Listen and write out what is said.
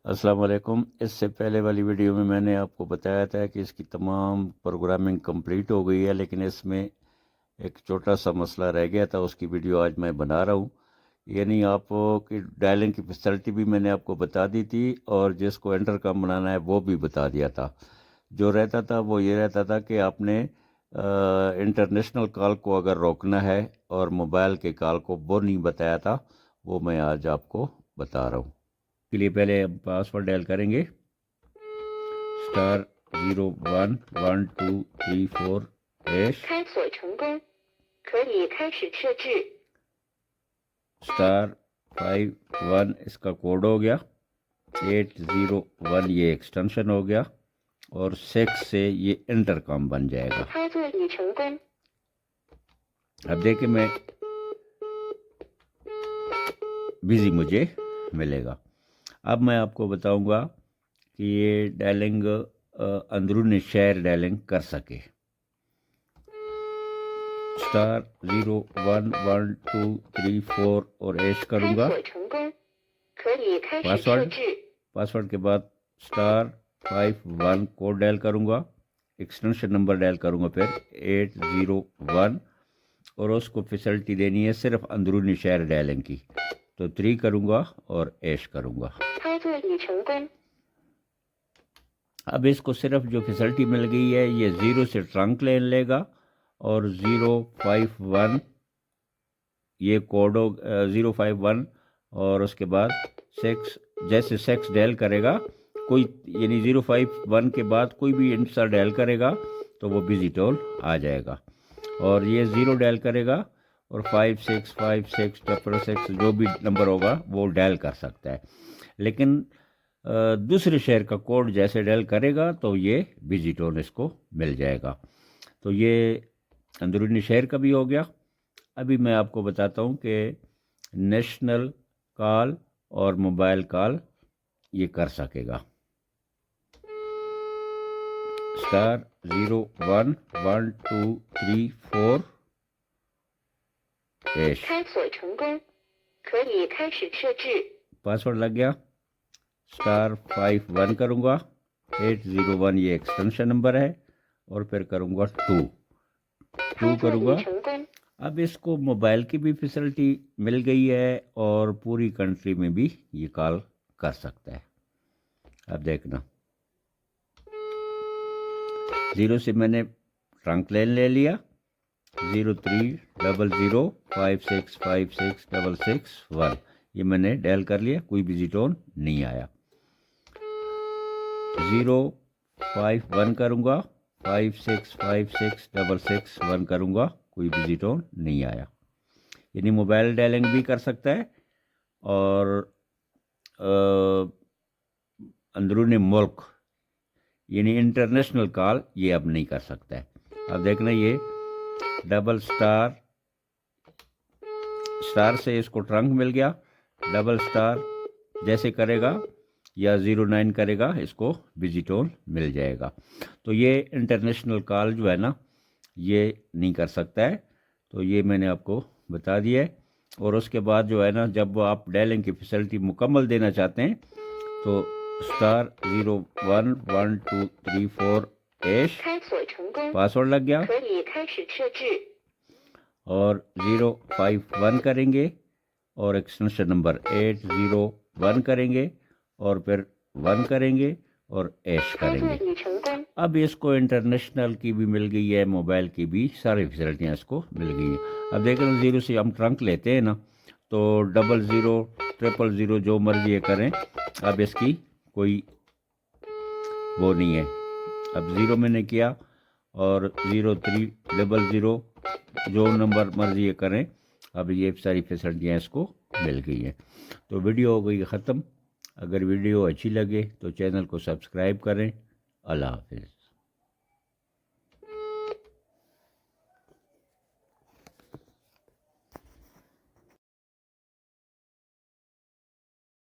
السلام علیکم۔ اس سے پہلے والی ویڈیو میں نے آپ کو بتایا تھا کہ اس کی تمام پروگرامنگ کمپلیٹ ہو گئی ہے، لیکن اس میں ایک چھوٹا سا مسئلہ رہ گیا تھا، اس کی ویڈیو آج میں بنا رہا ہوں۔ یعنی آپ کی ڈائلنگ کی فیسلٹی بھی میں نے آپ کو بتا دی تھی، اور جس کو انٹر کام بنانا ہے وہ بھی بتا دیا تھا۔ جو رہتا تھا وہ یہ رہتا تھا کہ آپ نے انٹرنیشنل کال کو اگر روکنا ہے اور موبائل کے کال کو وہ نہیں بتایا تھا، وہ میں آج آپ کو بتا رہا ہوں۔ کے لیے پہلے ہم پاسورڈ ڈائل کریں گے، *011234#، *51 اس کا کوڈ ہو گیا، 801 یہ ایکسٹینشن ہو گیا، اور 6 سے یہ انٹر کام بن جائے گا۔ اب دیکھیں میں بزی مجھے ملے گا۔ اب میں آپ کو بتاؤں گا کہ یہ ڈائلنگ اندرونی شہر ڈائلنگ کر سکے۔ *011234 اور ایش کروں گا، پاسورڈ کے بعد *51 کوڈ ڈائل کروں گا، ایکسٹینشن نمبر ڈائل کروں گا، پھر 801، اور اس کو فیسلٹی دینی ہے صرف اندرونی شہر ڈائلنگ کی، تو 3 کروں گا اور ایش کروں گا۔ اب اس کو صرف جو فیسلٹی مل گئی ہے، یہ 0 سے ٹرنک لین لے گا، اور 051 یہ کوڈ 051، اور اس کے بعد 6 جیسے 6 ڈائل کرے گا کوئی، یعنی 051 کے بعد کوئی بھی انسا ڈائل کرے گا تو وہ بزی ٹون آ جائے گا، اور یہ 0 ڈائل کرے گا، اور 565666 جو بھی نمبر ہوگا وہ ڈائل کر سکتا ہے، لیکن دوسرے شہر کا کوڈ جیسے ڈائل کرے گا تو یہ بزی ٹون اس کو مل جائے گا۔ تو یہ اندرونی شہر کا بھی ہو گیا۔ ابھی میں آپ کو بتاتا ہوں کہ نیشنل کال اور موبائل کال یہ کر سکے گا۔ *011234#، پاسورڈ لگ گیا، *51 کروں گا، 801 یہ ایکسٹینشن نمبر ہے، اور پھر کروں گا 2 کروں گا۔ اب اس کو موبائل کی بھی فیسلٹی مل گئی ہے، اور پوری کنٹری میں بھی یہ کال کر سکتا ہے۔ اب دیکھنا، 0 سے میں نے ٹرنک لین لے لیا، 030056566661 یہ میں نے ڈائل کر لیا، کوئی بزی ٹون نہیں آیا۔ 051 کروں گا، 56566661 کروں گا، کوئی بزی ٹون نہیں آیا، یعنی موبائل ڈائلنگ بھی کر سکتا ہے، اور اندرون ملک یعنی انٹرنیشنل کال یہ اب نہیں کر سکتا ہے۔ اب دیکھنا، یہ ** سے اس کو ٹرنک مل گیا، ** جیسے کرے گا یا 09 کرے گا اس کو بزی ٹون مل جائے گا۔ تو یہ انٹرنیشنل کال جو ہے نا یہ نہیں کر سکتا ہے، تو یہ میں نے آپ کو بتا دیا ہے۔ اور اس کے بعد جو ہے نا، جب آپ ڈائلنگ کی فیسلٹی مکمل دینا چاہتے ہیں تو *011234#، پاسورڈ لگ گیا، اور 051 کریں گے، اور ایکسٹینشن نمبر 801 کریں گے، اور پھر 1 کریں گے، اور ایش کریں گے۔ اب اس کو انٹرنیشنل کی بھی مل گئی ہے، موبائل کی بھی ساری فیسلٹیاں اس کو مل گئی ہیں۔ اب دیکھیں 0 سے ہم ٹرنک لیتے ہیں نا، تو 00 000 جو مرضی یہ کریں، اب اس کی کوئی وہ نہیں ہے۔ اب 0 میں نے کیا، اور 0300 جو نمبر مرضی یہ کریں، اب یہ ساری فیسلٹیاں اس کو مل گئی ہیں۔ تو ویڈیو ہو گئی ختم۔ اگر ویڈیو اچھی لگے تو چینل کو سبسکرائب کریں۔ اللہ حافظ۔